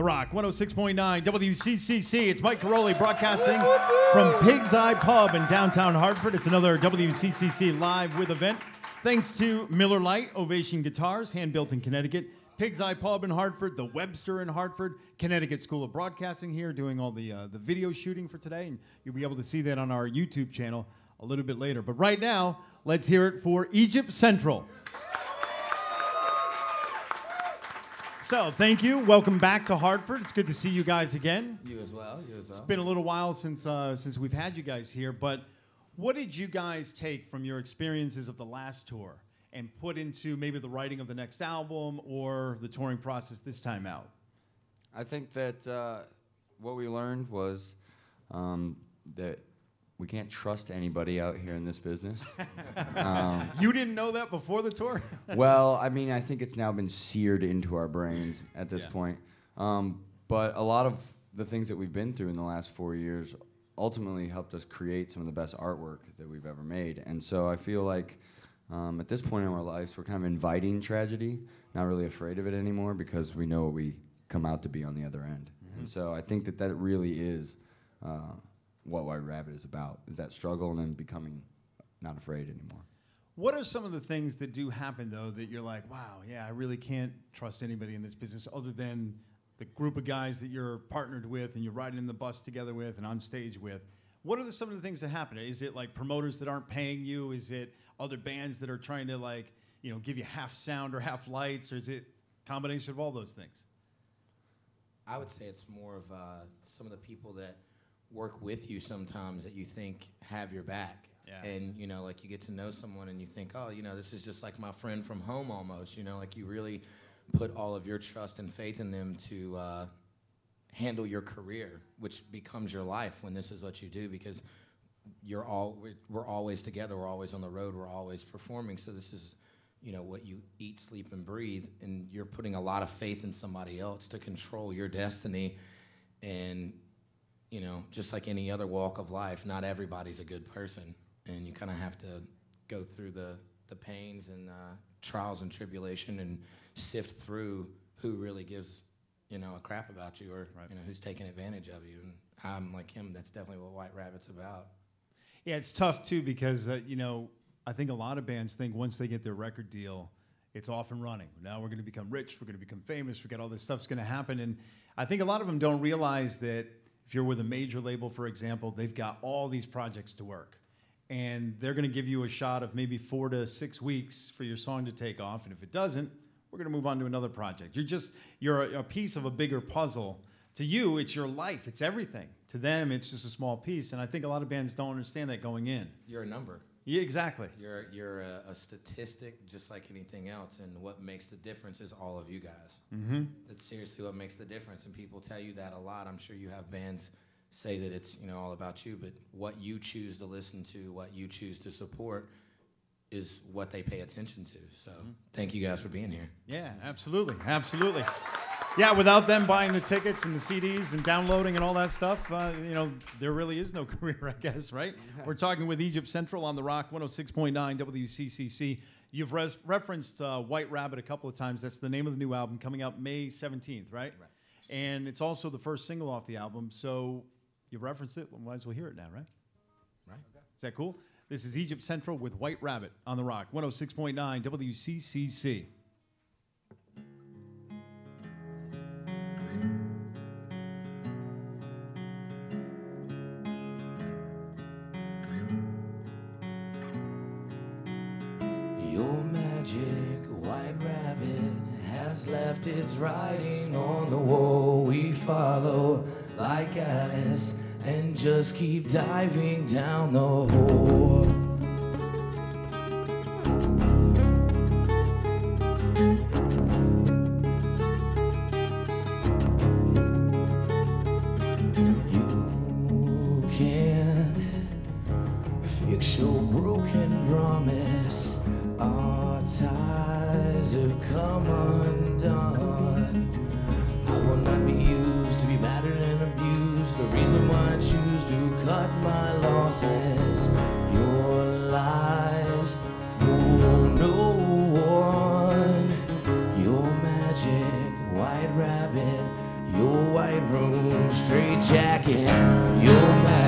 The Rock, 106.9 WCCC. It's Mike Caroli broadcasting from Pig's Eye Pub in downtown Hartford. It's another WCCC live with event. Thanks to Miller Lite, Ovation Guitars, hand-built in Connecticut, Pig's Eye Pub in Hartford, the Webster in Hartford, Connecticut School of Broadcasting here doing all the video shooting for today. And you'll be able to see that on our YouTube channel a little bit later. But right now, let's hear it for Egypt Central. So, thank you. Welcome back to Hartford. It's good to see you guys again. You as well. You as well. It's been a little while since we've had you guys here, but what did you guys take from your experiences of the last tour and put into maybe the writing of the next album or the touring process this time out? I think that what we learned was that we can't trust anybody out here in this business. You didn't know that before the tour? Well, I mean, I think it's now been seared into our brains at this point. But a lot of the things that we've been through in the last 4 years ultimately helped us create some of the best artwork that we've ever made. And so I feel like at this point in our lives, we're kind of inviting tragedy, not really afraid of it anymore because we know what we come out to be on the other end. And so I think that that really is what White Rabbit is about, is that struggle and then becoming not afraid anymore. What are some of the things that do happen, though, that you're like, wow, yeah, I really can't trust anybody in this business other than the group of guys that you're partnered with and you're riding in the bus together with and on stage with? What are some of the things that happen? Is it like promoters that aren't paying you? Is it other bands that are trying to, like, you know, give you half sound or half lights? Or is it a combination of all those things? I would say it's more of some of the people that work with you sometimes that you think have your back. Yeah. And, you know, like you get to know someone and you think, oh, you know, this is just like my friend from home almost, you know, like you really put all of your trust and faith in them to handle your career, which becomes your life when this is what you do, because we're always together, we're always on the road, we're always performing, so this is, you know, what you eat, sleep, and breathe, and you're putting a lot of faith in somebody else to control your destiny. And you know, just like any other walk of life, not everybody's a good person, and you kind of have to go through the pains and trials and tribulation and sift through who really gives, you know, a crap about you, or you know, who's taking advantage of you. And I'm like him. That's definitely what White Rabbit's about. Yeah, it's tough too because you know, I think a lot of bands think once they get their record deal, it's off and running. Now we're going to become rich. We're going to become famous. We got all this stuff's going to happen, and I think a lot of them don't realize that. If you're with a major label, for example, they've got all these projects to work. And they're going to give you a shot of maybe 4 to 6 weeks for your song to take off. And if it doesn't, we're going to move on to another project. You're a piece of a bigger puzzle. To you, it's your life. It's everything. To them, it's just a small piece. And I think a lot of bands don't understand that going in. You're a number. Yeah, exactly. You're a statistic just like anything else, and what makes the difference is all of you guys. That's seriously what makes the difference, and people tell you that a lot. I'm sure you have bands say that it's, you know, all about you, but what you choose to listen to, what you choose to support is what they pay attention to. So thank you guys for being here. Yeah, absolutely, absolutely. Yeah, without them buying the tickets and the CDs and downloading and all that stuff, you know, there really is no career, I guess, right? We're talking with Egypt Central on The Rock, 106.9 WCCC. You've referenced White Rabbit a couple of times. That's the name of the new album coming out May 17th, right? Right. And it's also the first single off the album, so you've referenced it. We might as well hear it now, right? Right. Is that cool? This is Egypt Central with White Rabbit on The Rock, 106.9 WCCC. Your magic white rabbit has left its writing on the wall. We follow like Alice and just keep diving down the hole. You can't fix your broken promise. Our ties have come undone. I will not be used to be battered and abused. The reason why I choose to cut my losses. Your lies for no one. Your magic white rabbit. your white room straight jacket, your